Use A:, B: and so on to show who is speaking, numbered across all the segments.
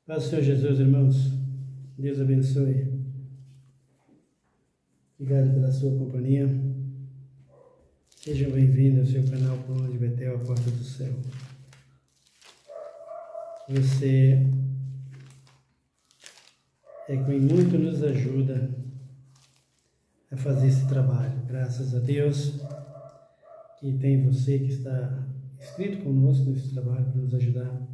A: Paz do Senhor Jesus, irmãos. Deus abençoe. Obrigado pela sua companhia. Sejam bem-vindos ao seu canal Coluna de Betel, a Porta do Céu. Você é quem muito nos ajuda a fazer esse trabalho. Graças a Deus que tem você que está inscrito conosco nesse trabalho para nos ajudar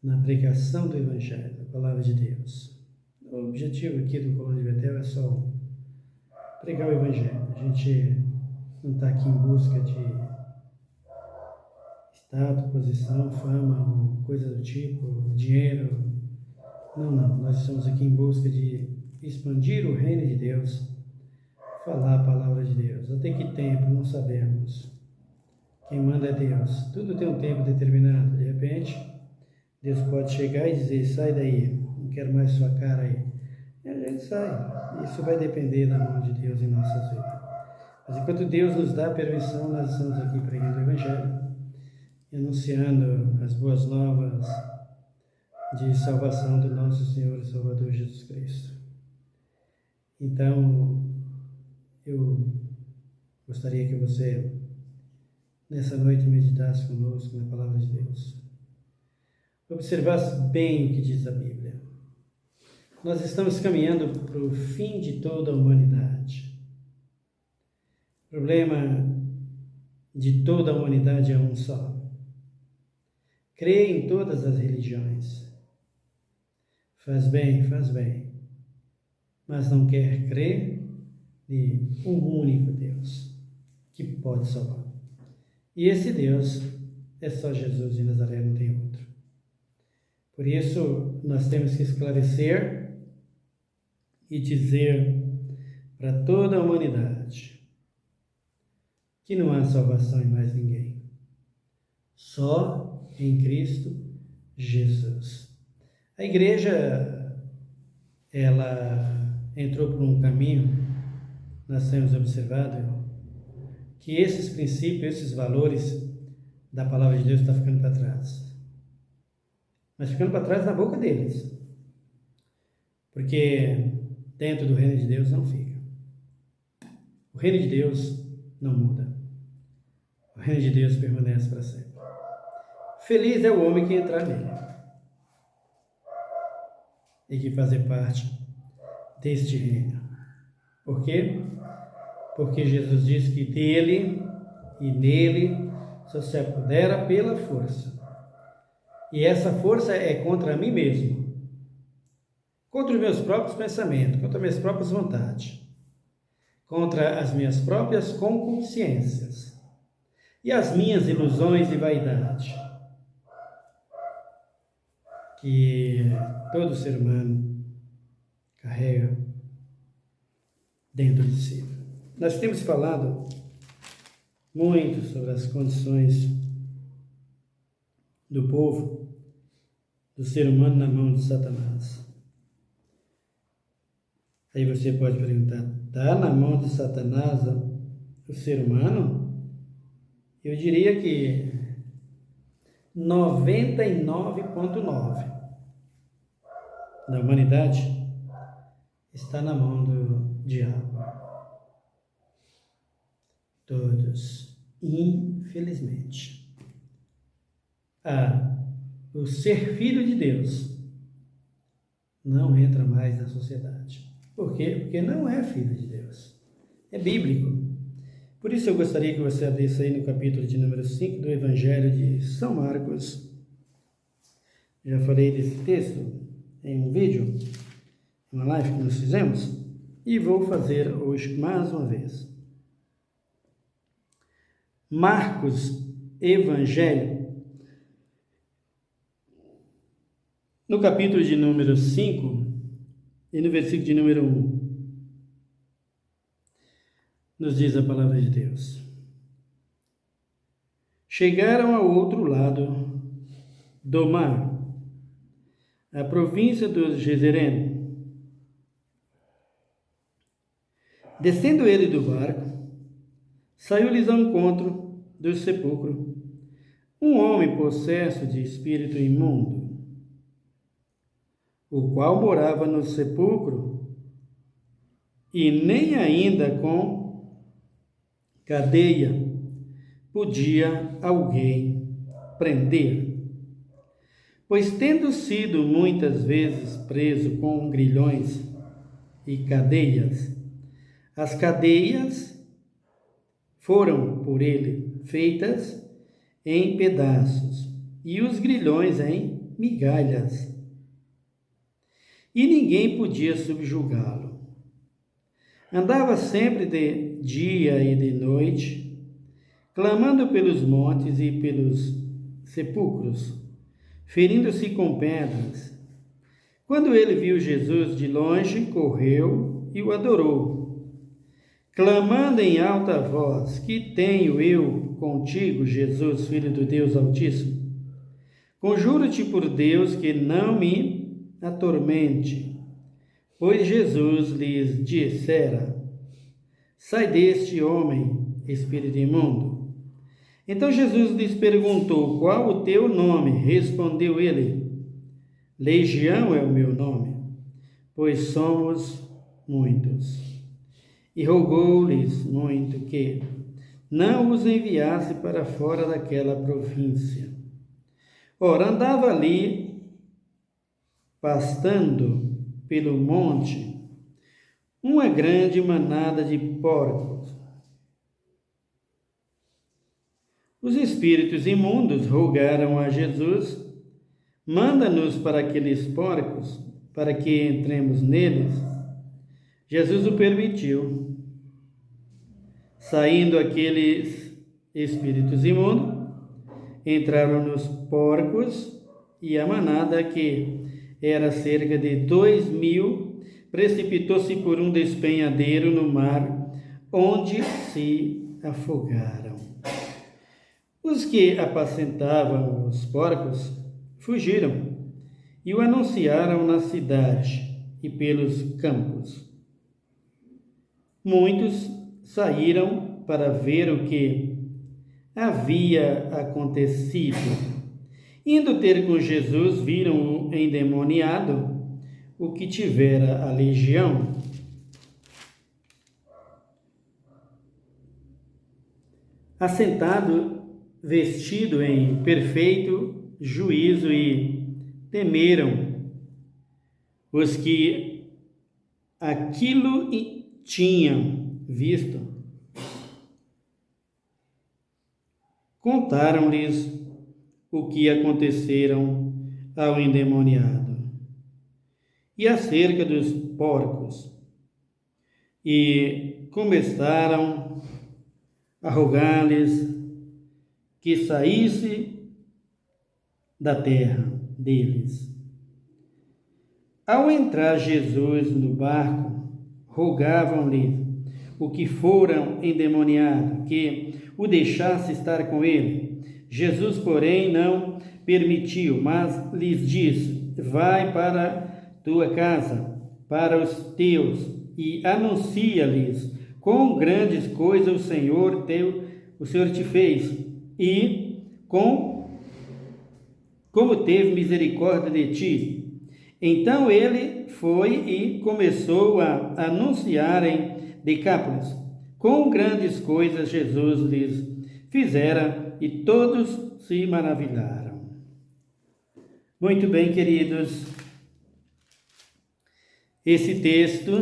A: na pregação do Evangelho, da Palavra de Deus. O objetivo aqui do Coluna de Betel é só pregar o Evangelho. A gente não está aqui em busca de status, posição, fama, ou coisa do tipo, dinheiro. Não. Nós estamos aqui em busca de expandir o reino de Deus, falar a palavra de Deus. Até que tempo? Não sabemos. Quem manda é Deus. Tudo tem um tempo determinado. De repente, Deus pode chegar e dizer: sai daí, não quero mais sua cara aí. E a gente sai. Isso vai depender da mão de Deus em nossas vidas. Mas enquanto Deus nos dá permissão, nós estamos aqui pregando o Evangelho e anunciando as boas novas de salvação do nosso Senhor e Salvador Jesus Cristo. Então, eu gostaria que você, nessa noite, meditasse conosco na Palavra de Deus. Observasse bem o que diz a Bíblia. Nós estamos caminhando para o fim de toda a humanidade. O problema de toda a humanidade é um só. Crê em todas as religiões. Faz bem, mas não quer crer em um único Deus que pode salvar. E esse Deus é só Jesus de Nazaré, não tem outro. Por isso, nós temos que esclarecer e dizer para toda a humanidade que não há salvação em mais ninguém. Só em Cristo Jesus. A igreja, ela entrou por um caminho, nós temos observado, que esses princípios, esses valores da palavra de Deus estão ficando para trás. Mas ficando para trás na boca deles. Porque dentro do reino de Deus não fica. O reino de Deus não muda. O reino de Deus permanece para sempre. Feliz é o homem que entrar nele e que fazer parte deste reino. Por quê? Porque Jesus disse que dele e nele só se apodera pela força. E essa força é contra mim mesmo, contra os meus próprios pensamentos, contra as minhas próprias vontades, contra as minhas próprias concupiscências e as minhas ilusões e vaidade, que todo ser humano carrega dentro de si. Nós temos falado muito sobre as condições do povo, do ser humano na mão de Satanás. Aí você pode perguntar: está na mão de Satanás o ser humano? Eu diria que 99,9% da humanidade está na mão do diabo. Todos, infelizmente. O ser filho de Deus não entra mais na sociedade. Por quê? Porque não é filho de Deus. É bíblico. Por isso eu gostaria que você abrisse aí no capítulo de número 5 do Evangelho de São Marcos. Já falei desse texto em um vídeo, uma live que nós fizemos, e vou fazer hoje mais uma vez. Marcos, Evangelho, no capítulo de número 5 e no versículo de número 1, nos diz a palavra de Deus: chegaram ao outro lado do mar, a província dos Gezerenos. Descendo ele do barco, saiu-lhes ao encontro do sepulcro um homem possesso de espírito imundo. o qual morava no sepulcro, e nem ainda com cadeia podia alguém prender. Pois, tendo sido muitas vezes preso com grilhões e cadeias, as cadeias foram por ele feitas em pedaços e os grilhões em migalhas, e ninguém podia subjugá-lo. Andava sempre de dia e de noite, clamando pelos montes e pelos sepulcros, ferindo-se com pedras. Quando ele viu Jesus de longe, correu e o adorou, clamando em alta voz: Que tenho eu contigo, Jesus, Filho do Deus Altíssimo? Conjuro-te por Deus que não me atormente. Pois Jesus lhes dissera: Sai deste homem, espírito imundo. Então Jesus lhes perguntou: Qual o teu nome? Respondeu ele: Legião é o meu nome, pois somos muitos. E rogou-lhes muito que não os enviasse para fora daquela província. Ora, andava ali, pastando pelo monte, uma grande manada de porcos. Os espíritos imundos rogaram a Jesus: Manda-nos para aqueles porcos, para que entremos neles. Jesus o permitiu. Saindo aqueles espíritos imundos, entraram nos porcos, e a manada, que era cerca de 2.000, precipitou-se por um despenhadeiro no mar, onde se afogaram. Os que apacentavam os porcos fugiram e o anunciaram na cidade e pelos campos. Muitos saíram para ver o que havia acontecido. Indo ter com Jesus, viram-o endemoniado, o que tivera a legião. Assentado, vestido em perfeito juízo, e temeram os que aquilo tinham visto. Contaram-lhes o que aconteceram ao endemoniado e acerca dos porcos, e começaram a rogar-lhes que saísse da terra deles. Ao entrar Jesus no barco, rogavam-lhe o que foram endemoniados, que o deixasse estar com ele. Jesus, porém, não permitiu, mas lhes disse: Vai para tua casa, para os teus, e anuncia-lhes quão grandes coisas o Senhor te fez, e como teve misericórdia de ti. Então ele foi e começou a anunciar em Decápolis quão grandes coisas Jesus lhes fizera, e todos se maravilharam. Muito bem, queridos, esse texto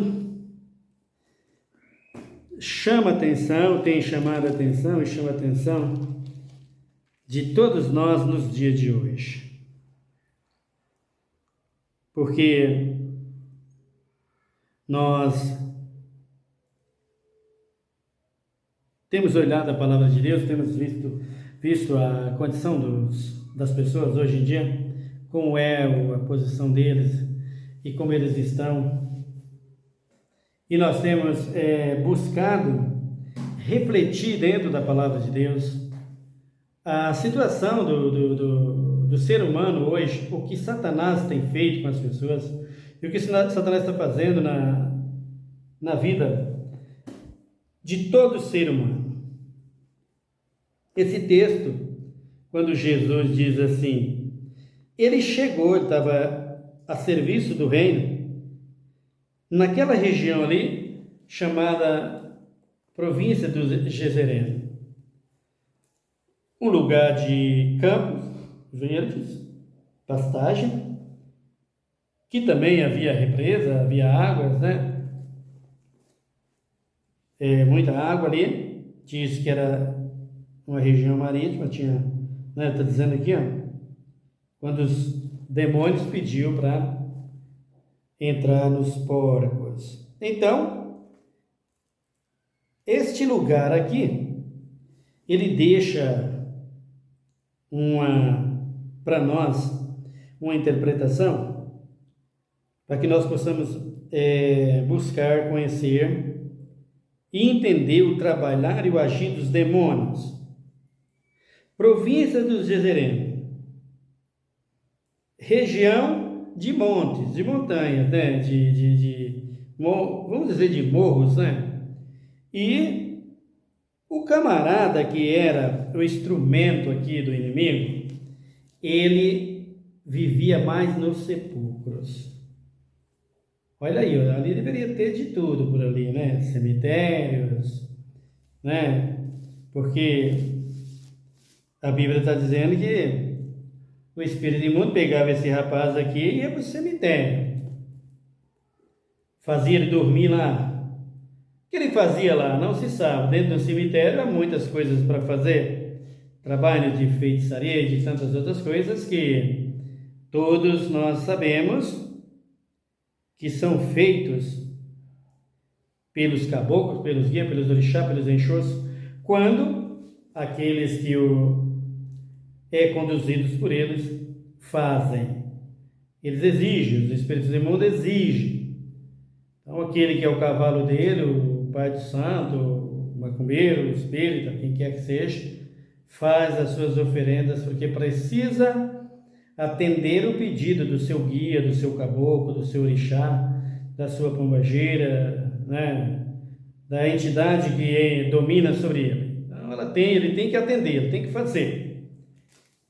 A: chama atenção, tem chamado a atenção e chama a atenção de todos nós nos dias de hoje. Porque nós temos olhado a palavra de Deus, temos visto a condição das pessoas hoje em dia, como é a posição deles e como eles estão. E nós temos buscado refletir dentro da palavra de Deus a situação do ser humano hoje, o que Satanás tem feito com as pessoas e o que Satanás está fazendo na vida de todo ser humano. Esse texto, quando Jesus diz assim, ele chegou, estava a serviço do reino, naquela região ali, chamada província dos Gezereno. Um lugar de campos verdes, pastagem, que também havia represa, havia águas, né? Muita água ali. Diz que era uma região marítima, tinha, né? Está dizendo aqui, ó, quando os demônios pediu para entrar nos porcos. Então, este lugar aqui, ele deixa para nós uma interpretação para que nós possamos buscar, conhecer e entender o trabalhar e o agir dos demônios. Província dos Gezereno, região de montes, de montanhas, né? Vamos dizer de morros, né? E o camarada que era o instrumento aqui do inimigo, ele vivia mais nos sepulcros. Olha aí, ali deveria ter de tudo por ali, né? Cemitérios, né? Porque a Bíblia está dizendo que o espírito imundo pegava esse rapaz aqui e ia para o cemitério. Fazia ele dormir lá. O que ele fazia lá? Não se sabe. Dentro do cemitério há muitas coisas para fazer. Trabalhos de feitiçaria e de tantas outras coisas que todos nós sabemos que são feitos pelos caboclos, pelos guias, pelos orixás, pelos enxós, quando aqueles que conduzidos por eles fazem. Eles exigem, os espíritos imundos exigem. Então, aquele que é o cavalo dele, o pai do santo, o macumbeiro, o espírita, quem quer que seja, faz as suas oferendas porque precisa atender o pedido do seu guia, do seu caboclo, do seu orixá, da sua pombageira, né? Da entidade que domina sobre ele. Então, ele tem que atender, ele tem que fazer.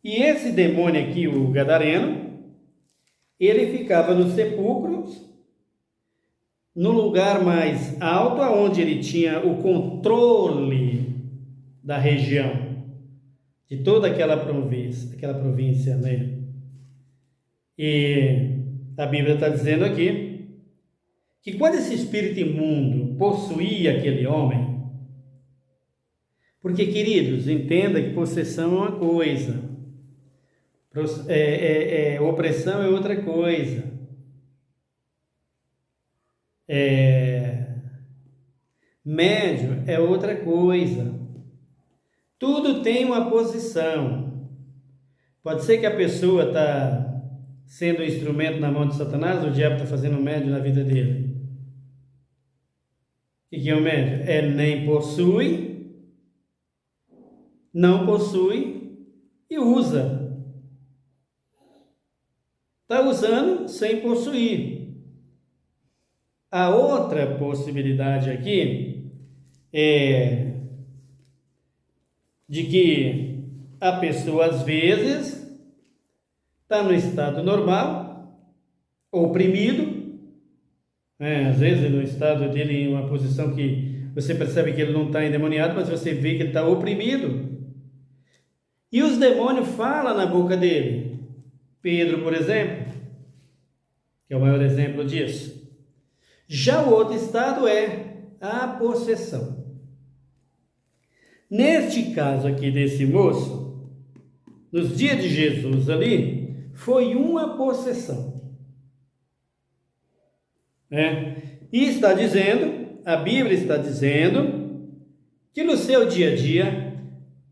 A: E esse demônio aqui, o gadareno, ele ficava nos sepulcros, no lugar mais alto, onde ele tinha o controle da região, de toda aquela província, né? E a Bíblia está dizendo aqui que quando esse espírito imundo possuía aquele homem, porque, queridos, entenda que possessão é uma coisa, opressão é outra coisa, médio é outra coisa. Tudo tem uma posição. Pode ser que a pessoa está sendo um instrumento na mão de Satanás, o diabo está fazendo um médio na vida dele. O que é o médio? Nem possui, não possui e usa. Está usando sem possuir. A outra possibilidade aqui é de que a pessoa, às vezes, está no estado normal, oprimido, às vezes no estado dele, em uma posição que você percebe que ele não está endemoniado, mas você vê que ele está oprimido. E os demônios falam na boca dele. Pedro, por exemplo, que é o maior exemplo disso. Já o outro estado é a possessão. Neste caso aqui desse moço, nos dias de Jesus ali, foi uma possessão. E está dizendo, a Bíblia está dizendo, que no seu dia a dia,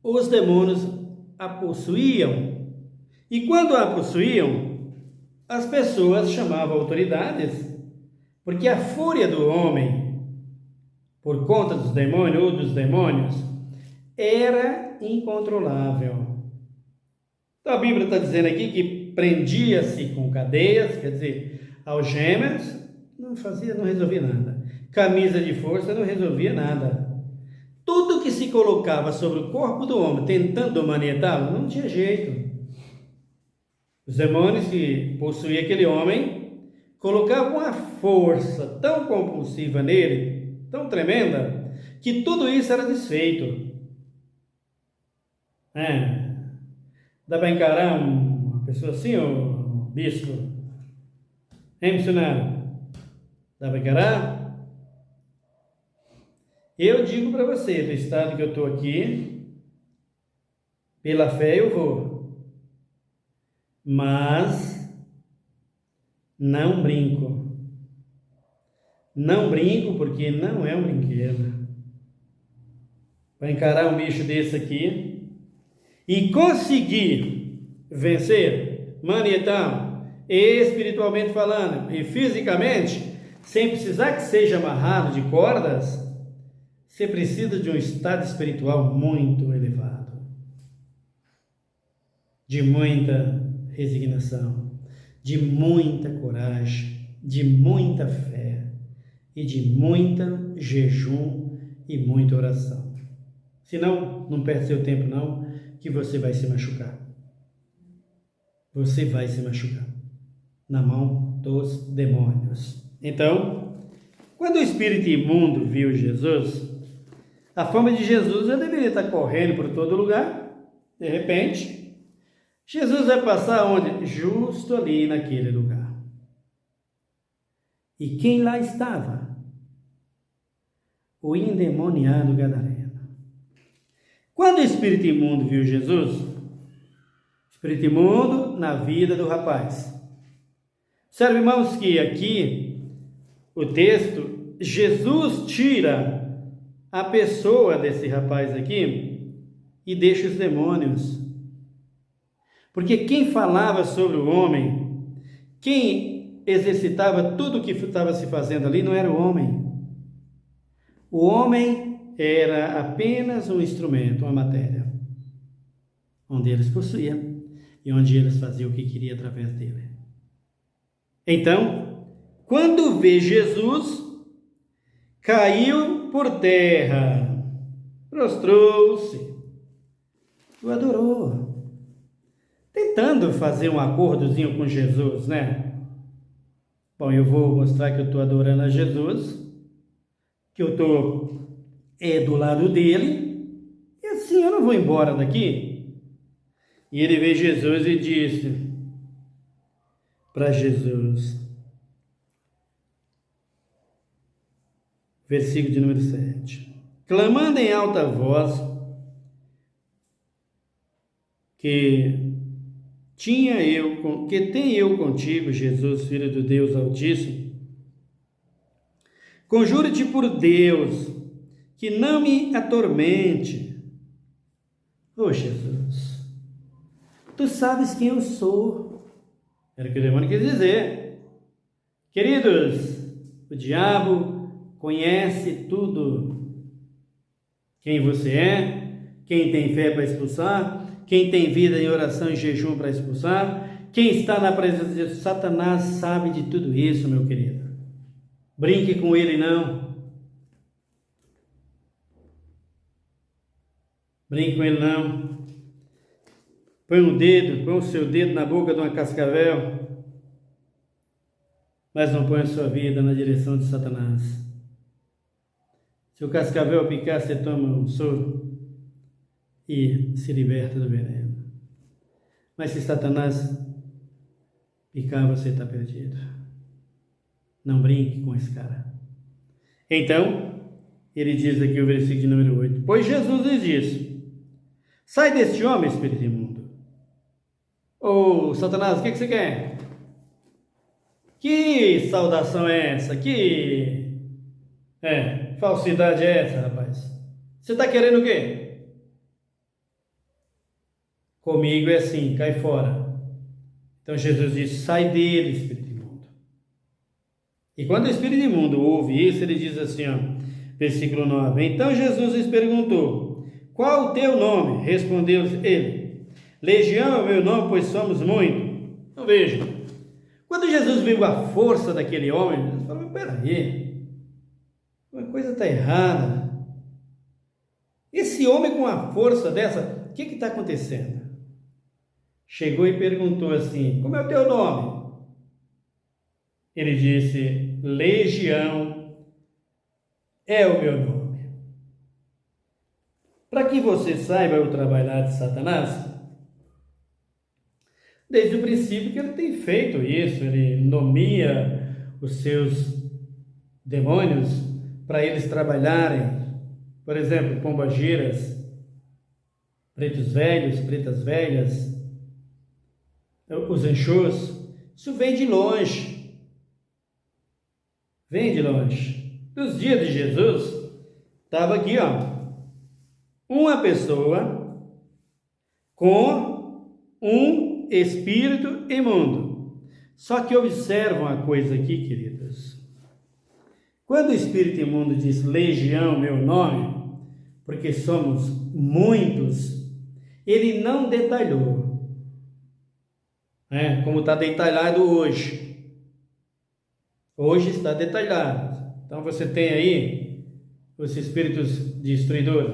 A: os demônios a possuíam. E quando a possuíam, as pessoas chamavam autoridades, porque a fúria do homem, por conta dos demônios ou dos demônios, era incontrolável. Então a Bíblia está dizendo aqui que prendia-se com cadeias, quer dizer, algemas, não resolvia nada. Camisa de força não resolvia nada. Tudo que se colocava sobre o corpo do homem, tentando manietá-lo, não tinha jeito. Os demônios que possuíam aquele homem colocavam uma força tão compulsiva nele, tão tremenda, que tudo isso era desfeito. Dá para encarar uma pessoa assim, ô bispo? Hein, missionário? Dá para encarar? Eu digo para você, do estado que eu estou aqui, pela fé eu vou, mas não brinco. Não brinco porque não é um brinquedo. Para encarar um bicho desse aqui e conseguir vencer, manietão, espiritualmente falando e fisicamente, sem precisar que seja amarrado de cordas, você precisa de um estado espiritual muito elevado, de muita resignação, de muita coragem, de muita fé e de muita jejum e muita oração. Senão, não perde seu tempo não, que você vai se machucar. Você vai se machucar na mão dos demônios. Então, quando o espírito imundo viu Jesus, a fama de Jesus já deveria estar correndo por todo lugar. De repente, Jesus vai passar onde? Justo ali naquele lugar. E quem lá estava? O endemoniado gadareno. Quando o espírito imundo viu Jesus, espírito imundo na vida do rapaz. Observe, irmãos, que aqui o texto, Jesus tira a pessoa desse rapaz aqui e deixa os demônios. Porque quem falava sobre o homem, quem exercitava tudo o que estava se fazendo ali, não era o homem. O homem era apenas um instrumento, uma matéria, onde eles possuíam e onde eles faziam o que queriam através dele. Então, quando vê Jesus, caiu por terra, prostrou-se, o adorou, tentando fazer um acordozinho com Jesus, né? Bom, eu vou mostrar que eu estou adorando a Jesus, que eu estou do lado dele, e assim eu não vou embora daqui. E ele vê Jesus e disse para Jesus, versículo de número 7, clamando em alta voz, que tenho eu contigo, Jesus, Filho do Deus Altíssimo, conjuro-te por Deus, que não me atormente. Ô Jesus, tu sabes quem eu sou. Era o que o demônio quis dizer. Queridos, o diabo conhece tudo. Quem você é, quem tem fé para expulsar, quem tem vida em oração e jejum para expulsar, quem está na presença de Satanás sabe de tudo isso, meu querido. Brinque com ele não. Brinque com ele não. Põe o seu dedo na boca de uma cascavel, mas não põe a sua vida na direção de Satanás. Se o cascavel picar, você toma um soro e se liberta do veneno. Mas se Satanás picar, você está perdido. Não brinque com esse cara. Então, ele diz aqui o versículo de número 8. Pois Jesus lhes disse, sai deste homem, espírito imundo. Ô, Satanás, o que você quer? Que saudação é essa? Que falsidade é essa, rapaz? Você está querendo o quê? Comigo é assim, cai fora. Então Jesus disse, sai dele, espírito imundo. E quando o espírito imundo ouve isso, ele diz assim, ó, versículo 9. Então Jesus lhes perguntou, qual o teu nome? Respondeu ele, Legião é o meu nome, pois somos muito. Então veja, quando Jesus viu a força daquele homem, ele falou, peraí, uma coisa está errada. Esse homem com a força dessa, o que está acontecendo? chegou e perguntou assim: como é o teu nome? Ele disse: Legião é o meu nome. Para que você saiba o trabalhar de Satanás, desde o princípio que ele tem feito isso, ele nomeia os seus demônios para eles trabalharem. Por exemplo, pombagiras, pretos velhos, pretas velhas, os anchôs. Isso vem de longe. Vem de longe. Nos dias de Jesus, estava aqui, ó, uma pessoa com um espírito imundo. Só que observam uma coisa aqui, queridos. Quando o espírito imundo diz legião, meu nome, porque somos muitos, ele não detalhou, como está detalhado hoje. Hoje está detalhado. Então você tem aí os espíritos destruidores,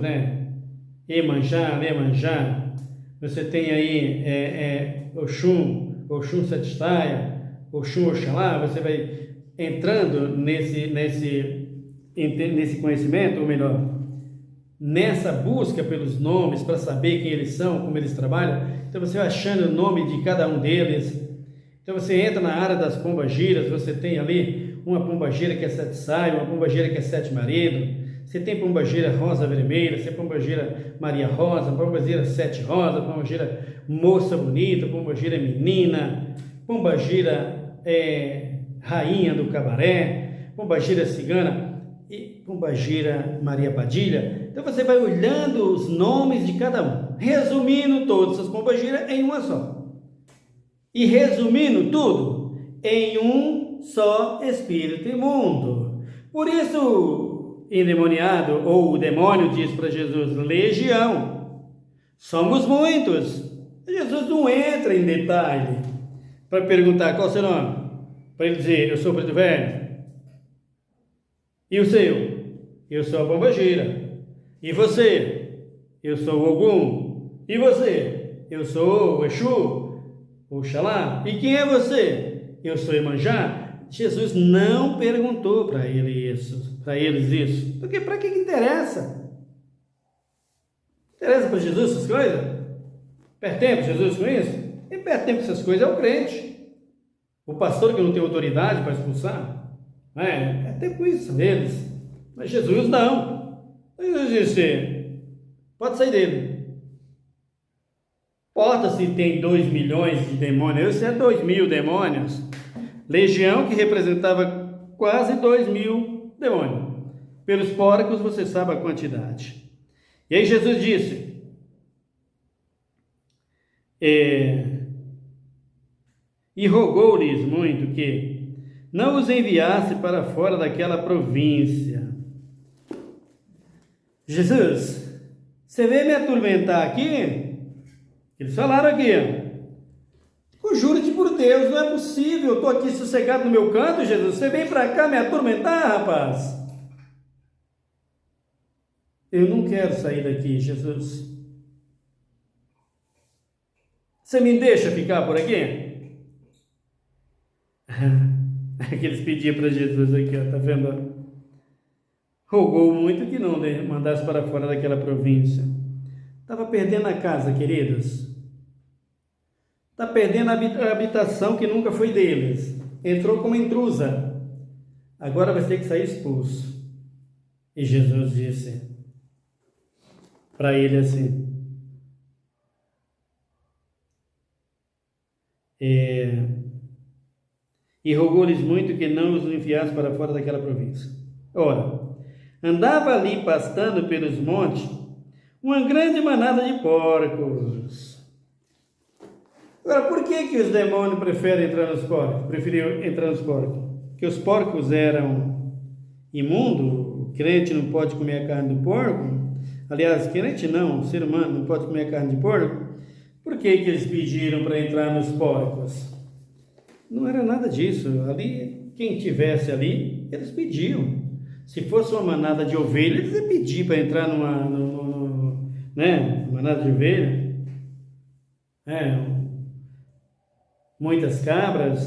A: Iemanjá, Iemanjá. Você tem aí Oxum, Oxum Satisfaia, Oxum Oxalá. Você vai entrando nesse conhecimento, ou melhor, nessa busca pelos nomes para saber quem eles são, como eles trabalham. Então você vai achando o nome de cada um deles. Então você entra na área das pombagiras, você tem ali uma pombagira que é sete saias, uma pombagira que é sete maridos. Você tem pombagira rosa vermelha, você tem pombagira Maria Rosa, pombagira sete rosa, pombagira moça bonita, pombagira menina, pombagira rainha do cabaré, pombagira cigana e pombagira Maria Padilha. Então você vai olhando os nomes de cada um, resumindo todas as pombagiras em uma só. E resumindo tudo em um só espírito imundo. Por isso, endemoniado, ou o demônio diz para Jesus, legião, somos muitos. Jesus não entra em detalhe para perguntar qual é o seu nome, para ele dizer, eu sou o preto velho. E o seu? Eu sou a pombagira. E você? Eu sou o Ogum. E você? Eu sou o Exu, o Oxalá. E quem é você? Eu sou Iemanjá. Jesus não perguntou para eles isso. Porque para que interessa? Interessa para Jesus essas coisas? Perde tempo Jesus com isso? Quem perde tempo com essas coisas é o crente. O pastor que não tem autoridade para expulsar. É tempo com isso, eles. Mas Jesus não. Jesus disse, pode sair dele. Importa se tem 2 milhões de demônios, isso é 2.000 demônios. Legião que representava quase 2.000 demônios. Pelos porcos você sabe a quantidade. E aí Jesus disse, e rogou-lhes muito que não os enviasse para fora daquela província. Jesus, você veio me atormentar aqui? Eles falaram aqui, juro-te por Deus, não é possível, eu estou aqui sossegado no meu canto, Jesus, você vem para cá me atormentar, rapaz? Eu não quero sair daqui, Jesus. Você me deixa ficar por aqui? Que eles pediam para Jesus aqui, ó, tá vendo? Rogou muito que não mandasse para fora daquela província. Estava perdendo a casa, queridos. Está perdendo a habitação que nunca foi deles. Entrou como intrusa. Agora vai ter que sair expulso. E Jesus disse para ele assim, e rogou-lhes muito que não os enviasse para fora daquela província. Ora, andava ali pastando pelos montes uma grande manada de porcos. Agora, por que os demônios preferem entrar nos porcos? Preferiam entrar nos porcos? Porque os porcos eram imundos, o crente não pode comer a carne do porco. Aliás, crente não, o ser humano não pode comer a carne de porco. Por que eles pediram para entrar nos porcos? Não era nada disso. Ali, quem tivesse ali, eles pediam. Se fosse uma manada de ovelha, eles iam pedir para entrar numa manada de ovelha. muitas cabras.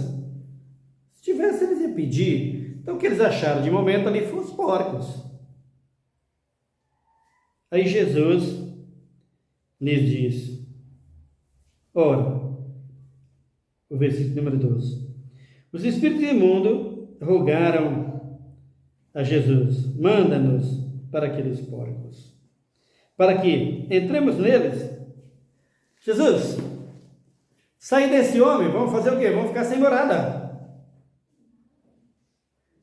A: Se tivesse, eles iam pedir. Então, o que eles acharam de momento ali foram os porcos. Aí Jesus lhes diz, ora, o versículo número 12. Os espíritos imundos rogaram a Jesus, manda-nos para aqueles porcos, para que entremos neles. Jesus, sai desse homem, vamos fazer o quê? Vamos ficar sem morada.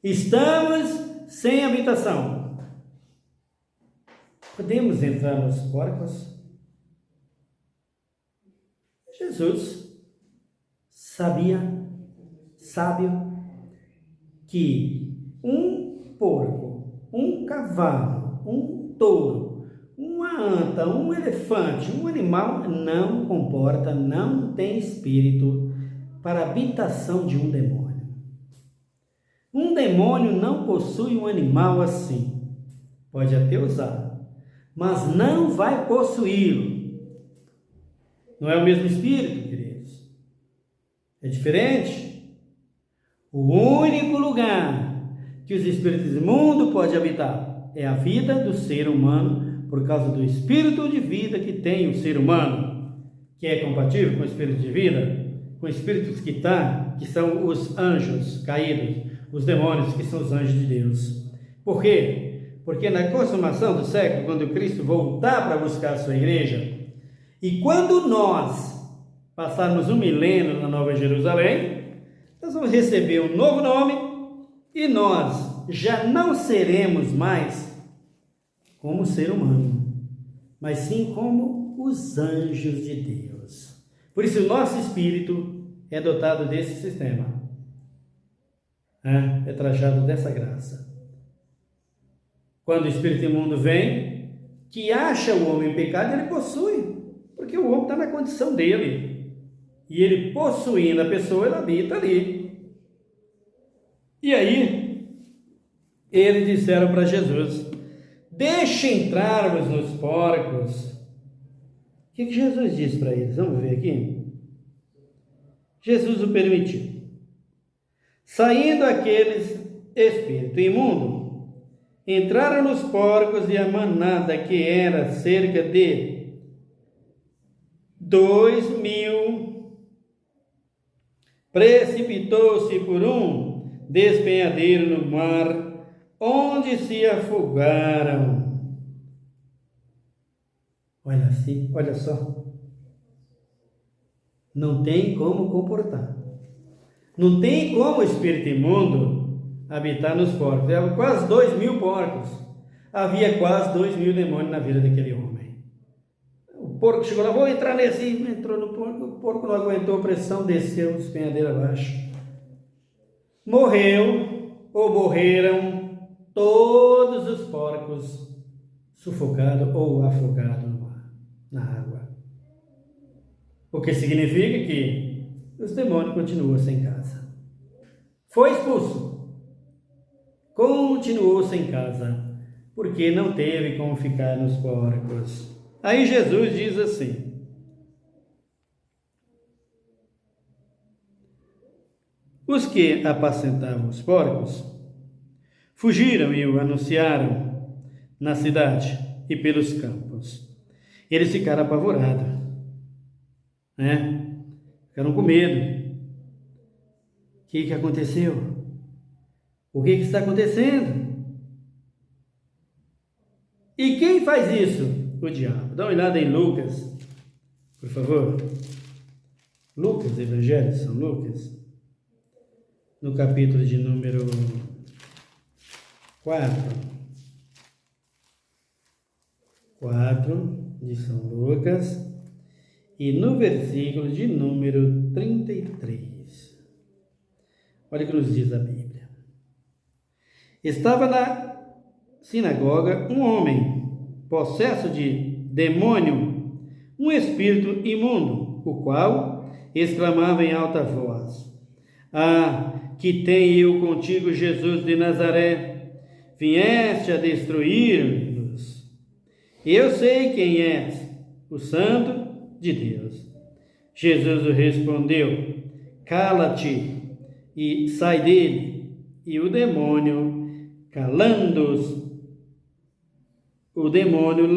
A: Estamos sem habitação. Podemos entrar nos porcos? Jesus sábio, que um porco, um cavalo, um touro, uma anta, um elefante, um animal não comporta, não tem espírito para habitação de um demônio. Um demônio não possui um animal assim. Pode até usar, mas não vai possuí-lo. Não é o mesmo espírito, queridos. É diferente. O único lugar que os espíritos imundos podem habitar é a vida do ser humano, por causa do espírito de vida que tem o ser humano, que é compatível com o espírito de vida, com espíritos que são os anjos caídos, os demônios que são os anjos de Deus. Por quê? Porque na consumação do século, quando Cristo voltar para buscar a sua igreja, e quando nós passarmos um milênio na Nova Jerusalém, nós vamos receber um novo nome e nós já não seremos mais como ser humano, mas sim como os anjos de Deus. Por isso o nosso espírito é dotado desse sistema, é trajado dessa graça. Quando o espírito imundo vem, que acha o homem em pecado, ele possui. Porque o homem está na condição dele. E ele possuindo a pessoa, ele habita ali. E aí, eles disseram para Jesus, deixa entrarmos nos porcos. O que Jesus disse para eles? Vamos ver aqui. Jesus o permitiu. Saindo aqueles espírito imundo, entraram nos porcos e a manada, que era cerca de 2.000, precipitou-se por um despenhadeiro no mar, onde se afogaram. Olha só. Não tem como comportar. Não tem como o espírito imundo habitar nos porcos. Havia quase 2.000 porcos. Havia quase 2.000 demônios na vida daquele homem. O porco chegou lá, vou entrar nesse, entrou no porco, o porco não aguentou a pressão, desceu o despenhadeiro abaixo. Morreram todos os porcos sufocados ou afogados no mar, na água. O que significa que os demônios continuam sem casa. Foi expulso, continuou sem casa, porque não teve como ficar nos porcos. Aí Jesus diz assim, os que apacentavam os porcos fugiram e o anunciaram na cidade e pelos campos. Eles ficaram apavorados, ficaram com medo. O que aconteceu? O que está acontecendo? E quem faz isso? O diabo. Dá uma olhada em Lucas, por favor. Lucas, Evangelho de São Lucas, no capítulo de número 4 de São Lucas, e no versículo de número 33. Olha o que nos diz a Bíblia. Estava na sinagoga um homem possesso de demônio, um espírito imundo, o qual exclamava em alta voz, que tenho eu contigo, Jesus de Nazaré, vieste a destruir-nos. Eu sei quem és, o Santo de Deus. Jesus respondeu, cala-te e sai dele. E o demônio,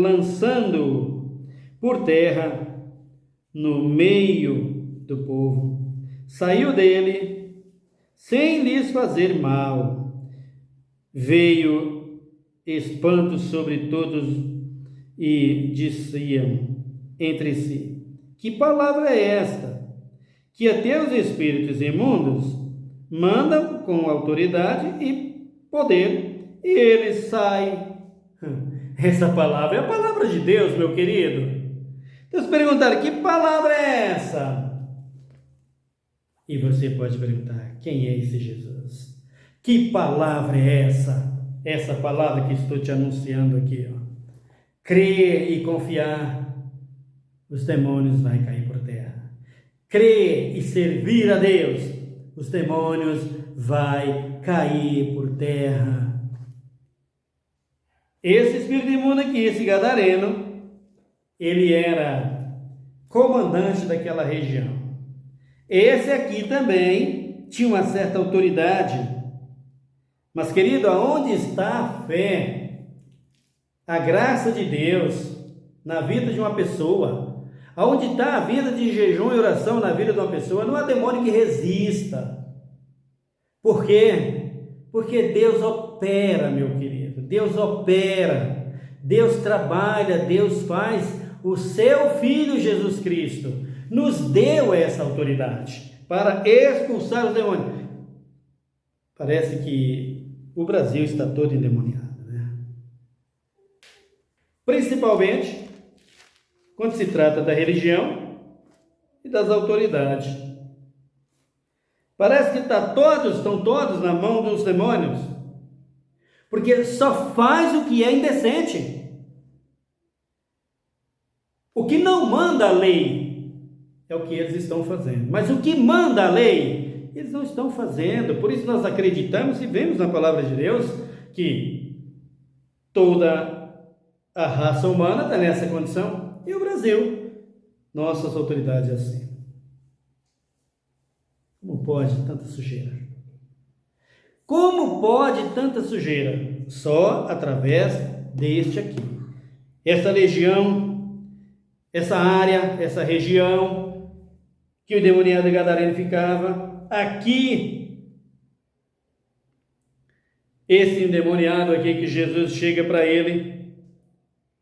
A: lançando-o por terra no meio do povo, saiu dele sem lhes fazer mal. Veio espanto sobre todos e diziam entre si: que palavra é esta? Que até os espíritos imundos mandam com autoridade e poder, e eles saem. Essa palavra é a palavra de Deus, meu querido. Então, se perguntar, que palavra é essa? E você pode perguntar, quem é esse Jesus? Que palavra é essa? Essa palavra que estou te anunciando aqui, ó. Crer e confiar, os demônios vão cair por terra. Crer e servir a Deus, os demônios vão cair por terra. Esse espírito imundo aqui, esse gadareno, ele era comandante daquela região. Esse aqui também tinha uma certa autoridade. Mas, querido, aonde está a fé, a graça de Deus na vida de uma pessoa? Aonde está a vida de jejum e oração na vida de uma pessoa? Não há demônio que resista. Por quê? Porque Deus opera, meu querido. Deus opera. Deus trabalha. Deus faz. O seu Filho Jesus Cristo nos deu essa autoridade para expulsar os demônios. Parece que o Brasil está todo endemoniado, né? Principalmente quando se trata da religião e das autoridades. Parece que estão todos na mão dos demônios, porque só faz o que é indecente. O que não manda a lei é o que eles estão fazendo, mas o que manda a lei, eles não estão fazendo. Por isso nós acreditamos e vemos na palavra de Deus que toda a raça humana está nessa condição, e o Brasil, nossas autoridades assim. Como pode tanta sujeira? Como pode tanta sujeira? Só através deste aqui. Essa legião, essa área, essa região que o endemoniado gadareno ficava, aqui, esse endemoniado aqui que Jesus chega para ele.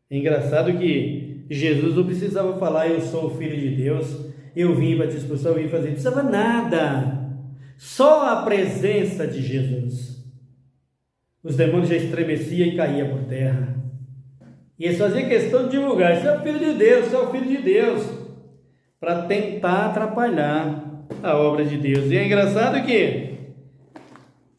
A: É engraçado que Jesus não precisava falar, eu sou o Filho de Deus, eu vim para te expulsar, eu vim fazer, não precisava nada, só a presença de Jesus, os demônios já estremeciam e caíam por terra, e eles faziam questão de divulgar, você é o Filho de Deus, você é o Filho de Deus, para tentar atrapalhar a obra de Deus. E é engraçado que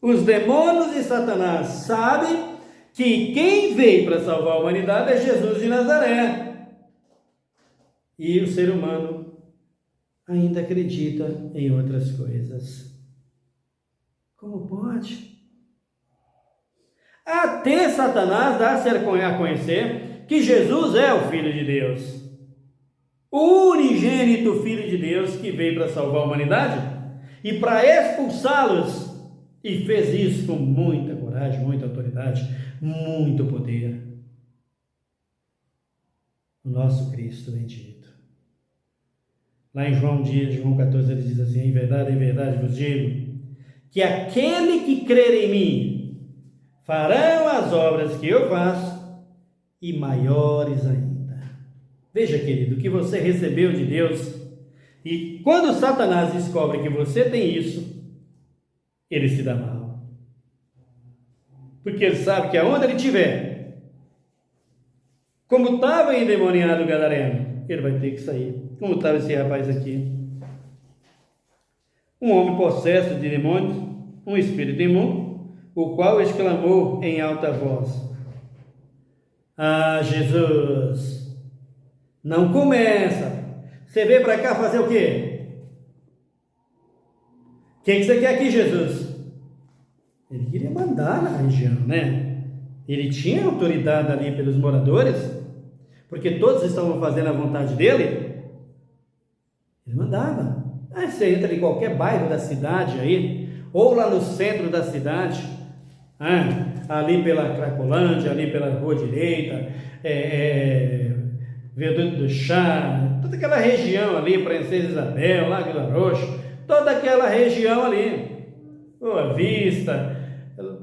A: os demônios e Satanás sabem que quem veio para salvar a humanidade é Jesus de Nazaré, e o ser humano ainda acredita em outras coisas. Como pode? Até Satanás dá-se a conhecer que Jesus é o Filho de Deus, o unigênito Filho de Deus que veio para salvar a humanidade e para expulsá-los, e fez isso com muita coragem, muita autoridade, muito poder. O nosso Cristo bendito. Lá em João 14, ele diz assim: em verdade vos digo, que aquele que crer em mim farão as obras que eu faço, e maiores ainda. Veja, querido, que você recebeu de Deus, e quando Satanás descobre que você tem isso, ele se dá mal. Porque ele sabe que aonde ele estiver, como estava endemoniado o gadareno, ele vai ter que sair. Como estava esse rapaz aqui, um homem possesso de demônios, um espírito imundo, o qual exclamou em alta voz: ah, Jesus, não começa, você veio para cá fazer o quê? O que você quer aqui, Jesus? Ele queria mandar na região, né? Ele tinha autoridade ali pelos moradores, porque todos estavam fazendo a vontade dele. Ele mandava. Aí você entra em qualquer bairro da cidade aí, ou lá no centro da cidade, ali pela Cracolândia, ali pela Rua Direita, Viaduto do Chá, toda aquela região ali, Princesa Isabel, lá Vila Roxa, toda aquela região ali, Boa Vista,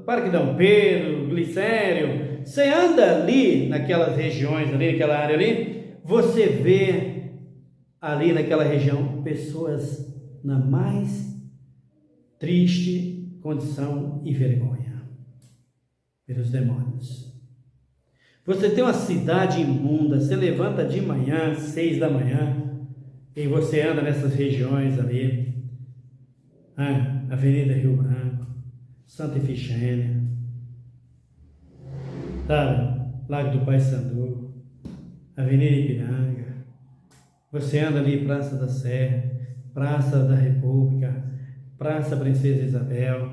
A: Parque Dom Pedro, Glicério, você anda ali naquelas regiões ali, naquela área ali, você vê ali naquela região pessoas na mais triste condição e vergonha pelos demônios. Você tem uma cidade imunda, você levanta de manhã, 6 da manhã, e você anda nessas regiões ali, Avenida Rio Branco, Santa Efigênia, Lago do Paissandu, Avenida Ipiranga, você anda ali Praça da Sé, Praça da República, Praça Princesa Isabel,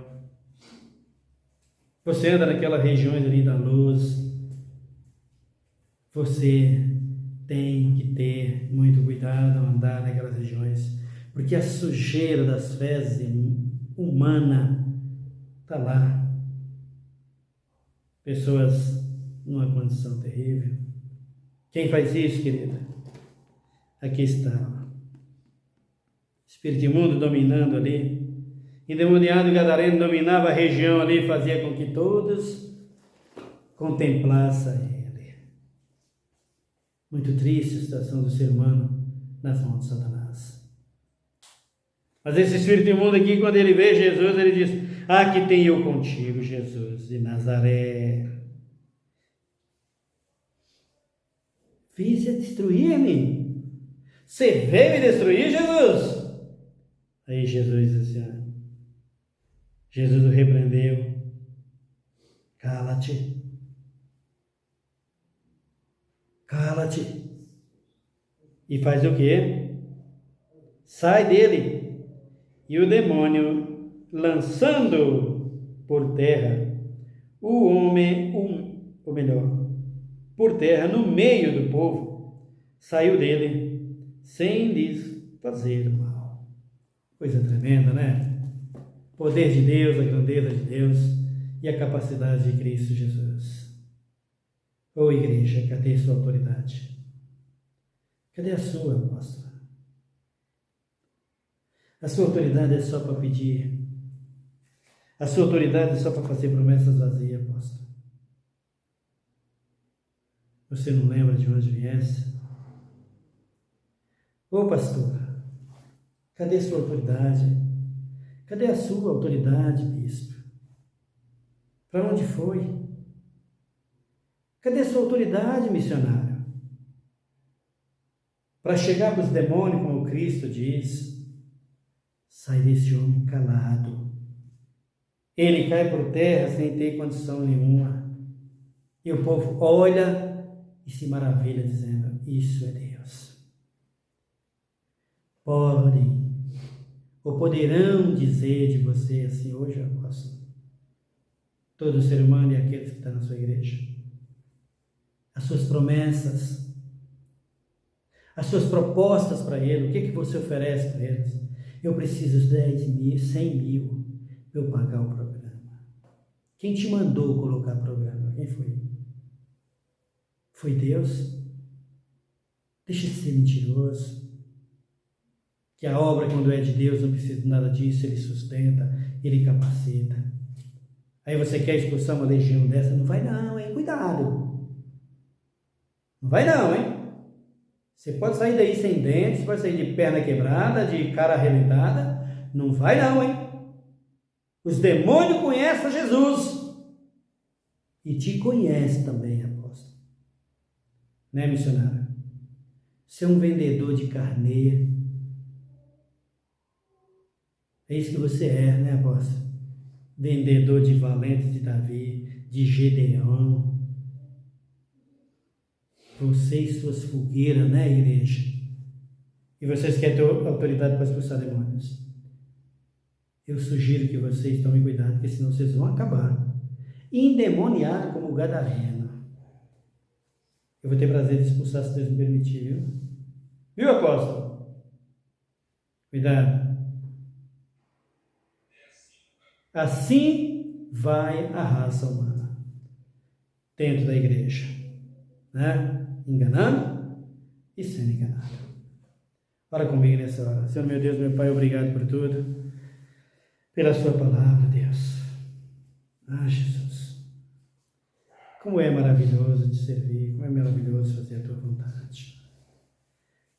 A: você anda naquelas regiões ali da Luz, você tem que ter muito cuidado ao andar naquelas regiões, porque a sujeira das fezes humanas está lá. Pessoas numa condição terrível. Quem faz isso, querida? Aqui está. Espírito imundo dominando ali. Endemoniado e gadareno dominava a região ali, fazia com que todos contemplassem ele. Muito triste a situação do ser humano nas mãos de Satanás. Mas esse espírito imundo aqui, quando ele vê Jesus, ele diz: aqui tenho eu contigo, Jesus de Nazaré. Fiz-se destruir-me. Você veio me destruir, Jesus? Aí Jesus disse assim, Jesus o repreendeu. Cala-te. Cala-te. E faz o quê? Sai dele. E o demônio, lançando por terra o homem, ou melhor, por terra no meio do povo, saiu dele sem lhes fazer mal. Coisa tremenda, né? Poder de Deus, a grandeza de Deus e a capacidade de Cristo Jesus. Ô igreja, cadê sua autoridade? Cadê a sua, apóstola? A sua autoridade é só para pedir. A sua autoridade é só para fazer promessas vazias, apóstolo. Você não lembra de onde viesse? Ô pastor, cadê sua autoridade? Cadê a sua autoridade, bispo? Para onde foi? Cadê sua autoridade, missionário? Para chegar para os demônios, como Cristo diz, sai desse homem calado. Ele cai por terra sem ter condição nenhuma. E o povo olha e se maravilha, dizendo: isso é Deus. Podem, ou poderão dizer de você assim hoje, apóstolo, todo ser humano e aqueles que estão na sua igreja, as suas promessas, as suas propostas para ele, o que você oferece para eles? Eu preciso de 10 mil, 100 mil para eu pagar o programa. Quem te mandou colocar programa? Quem foi? Foi Deus? Deixa de ser mentiroso. Que a obra, quando é de Deus, não precisa de nada disso, ele sustenta, ele capacita. Aí você quer expulsar uma legião dessa? Não vai não, hein? Cuidado. Não vai não, hein? Você pode sair daí sem dentes, pode sair de perna quebrada, de cara arrebentada. Não vai não, hein? Os demônios conhecem Jesus. E te conhece também, apóstolo. Né, missionário? Você é um vendedor de carneiro. É isso que você é, né, apóstolo? Vendedor de valentes de Davi, de Gedeão. Você e suas fogueiras, né, igreja? E vocês querem ter autoridade para expulsar demônios. Eu sugiro que vocês tomem cuidado, porque senão vocês vão acabar endemoniado como o gadareno. Eu vou ter prazer de expulsar, se Deus me permitir, viu? Viu, apóstolo? Cuidado. Assim vai a raça humana dentro da igreja, né? Enganando e sendo enganado. Ora comigo nessa hora. Senhor, meu Deus, meu Pai, obrigado por tudo, pela sua palavra, Deus. Ah, Jesus, como é maravilhoso te servir, como é maravilhoso fazer a tua vontade,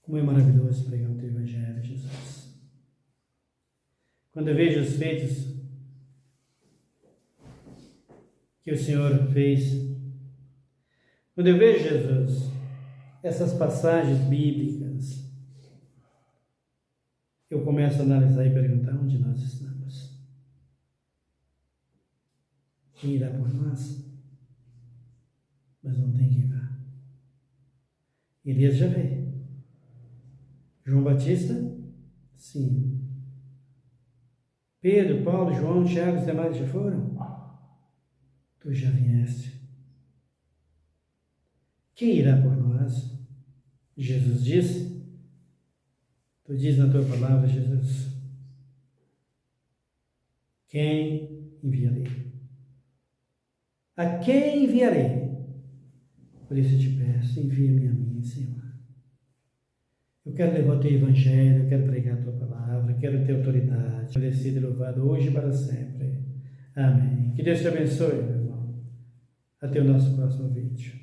A: como é maravilhoso pregar o teu evangelho, Jesus. Quando eu vejo os feitos que o Senhor fez, quando eu vejo, Jesus, essas passagens bíblicas, eu começo a analisar e perguntar onde nós estamos. Quem irá por nós? Mas não tem quem vá. Elias já veio. João Batista? Sim. Pedro, Paulo, João, Tiago, os demais já foram? Tu já vieste. Quem irá por nós? Jesus disse. Tu diz na tua palavra, Jesus. Quem enviarei? A quem enviarei? Por isso eu te peço, envia-me a mim, Senhor. Eu quero levar o teu evangelho, eu quero pregar a tua palavra, quero ter autoridade. Agradecido e louvado hoje e para sempre. Amém. Que Deus te abençoe, meu irmão. Até o nosso próximo vídeo.